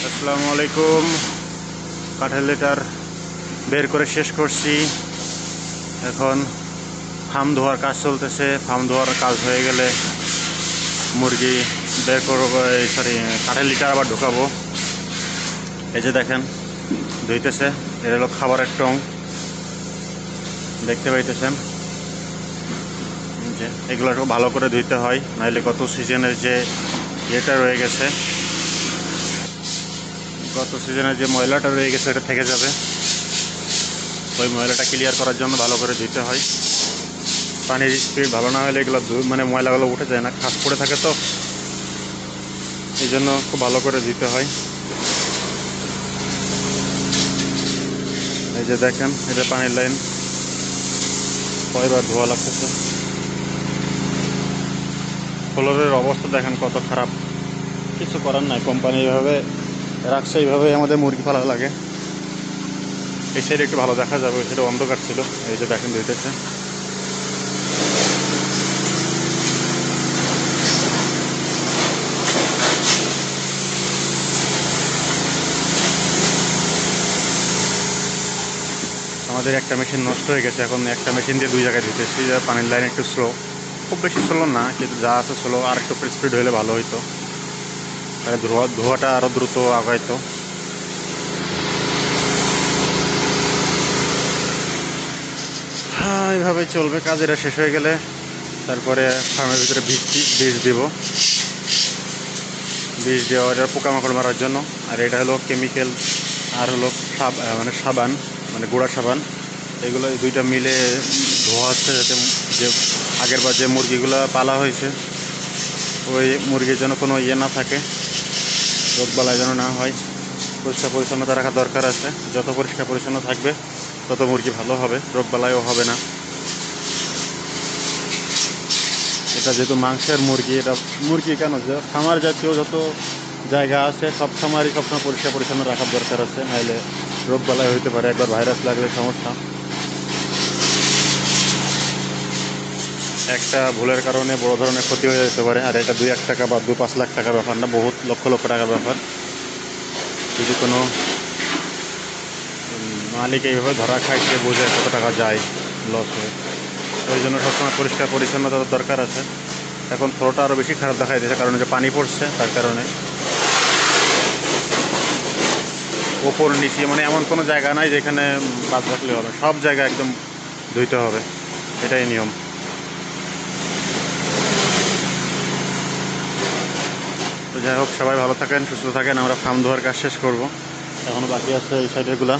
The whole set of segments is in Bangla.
আসসালামু আলাইকুম। কাঠের লিটার বের করে শেষ করছি। এখন ফার্ম ধোয়ার কাজ চলতেছে। ফার্ম ধোয়ার কাজ হয়ে গেলে মুরগি বের করবো, সরি কাঠের লিটার আবার ঢুকাবো। এই যে দেখেন ধুইতেছে, এটা হলো খাবারের টং, দেখতে পাইতেছেন যে এগুলো ভালো করে ধুইতে হয়, নাহলে গত সিজনের যে ইয়েটা রয়ে গেছে, গত সিজনের যে ময়লাটা রয়ে গেছে এটা থেকে যাবে। ওই ময়লাটা ক্লিয়ার করার জন্য ভালো করে ধুইতে হয়। পানির স্পিড ভালো না হলে এগুলো মানে ময়লাগুলো উঠে যায় না, খাস পড়ে থাকে, তো এই জন্য খুব ভালো করে ধুইতে হয়। এই যে দেখেন এটা পানির লাইন, কয়বার ধোয়া লাগতেছে। ফ্লোরের অবস্থা দেখেন কত খারাপ। কিছু করার নাই, কোম্পানি এইভাবে রাখছে, এইভাবে আমাদের মুরগি পালা লাগে। এই সাইডে একটু ভালো দেখা যাবে, ওই সাইডে অন্ধকার ছিল। এই যে দেখেন ধুইতেছে। আমাদের একটা মেশিন নষ্ট হয়ে গেছে, এখন একটা মেশিন দিয়ে দুই জায়গায় ধুতেছি। পানির লাইন একটু স্লো, খুব বেশি স্লো না, কিন্তু যা আছে স্লো। আর একটু স্পিড হলে ভালো হইতো, তাহলে ধোয়াটা আরও দ্রুত আগাইতো। হ্যাঁ, এইভাবেই চলবে। কাজেরা শেষ হয়ে গেলে তারপরে ফার্মের ভিতরে বীজ দিব। বীজ দেওয়া এটা পোকামাকড় মারার জন্য। আর এটা হলো কেমিক্যাল, আর হলো মানে সাবান, মানে গুঁড়া সাবান। এগুলো এই দুইটা মিলে ধোয়া হচ্ছে, যাতে যে আগের বার যে মুরগিগুলো পালা হয়েছে ওই মুরগির জন্য কোনো ইয়ে না থাকে, রোগবালাই যেন না হয়। পরিষ্কার পরিচ্ছন্নতা রাখা দরকার আছে। যত পরিষ্কার পরিচ্ছন্ন থাকবে তত মুরগি ভালো হবে, রোগবালাইও হবে না। এটা যেহেতু মাংসের মুরগি, এটা মুরগি কেন যে খামার জাতীয় যত জায়গা আছে সব খামারই সবসময় পরিষ্কার পরিচ্ছন্ন রাখার দরকার আছে, নাহলে রোগবালাই হইতে পারে। একবার ভাইরাস লাগলে সমস্যা। একটা ভুলের কারণে বড় ধরনের ক্ষতি হয়ে যেতে পারে। আর এটা 2-1 টাকা বা 2-5 লাখ টাকার ব্যাপার না, বহুত লক্ষ লক্ষ টাকার ব্যাপার। যদি কোনো মালিক এইভাবে ধরা খায়, সে বোঝে কত টাকা যায় লস হয়ে। ওই জন্য সবসময় পরিষ্কার পরিচ্ছন্নতার দরকার আছে। এখন ফ্লোটা আরও বেশি খারাপ দেখা দিয়েছে, কারণ যে পানি পড়ছে তার কারণে। ওপর নিচে মানে এমন কোনো জায়গা নাই যেখানে বাদ রাখলে হবে, সব জায়গা একদম ধুইতে হবে, এটাই নিয়ম। তো যাই হোক, সবাই ভালো থাকেন, সুস্থ থাকেন। আমরা ফার্ম ধোয়ার কাজ শেষ করব, এখনও বাকি আছে এই সাইডেরগুলো,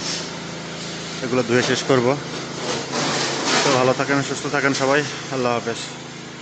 এগুলো ধুয়ে শেষ করব। তো ভালো থাকেন, সুস্থ থাকেন সবাই। আল্লাহ হাফেজ।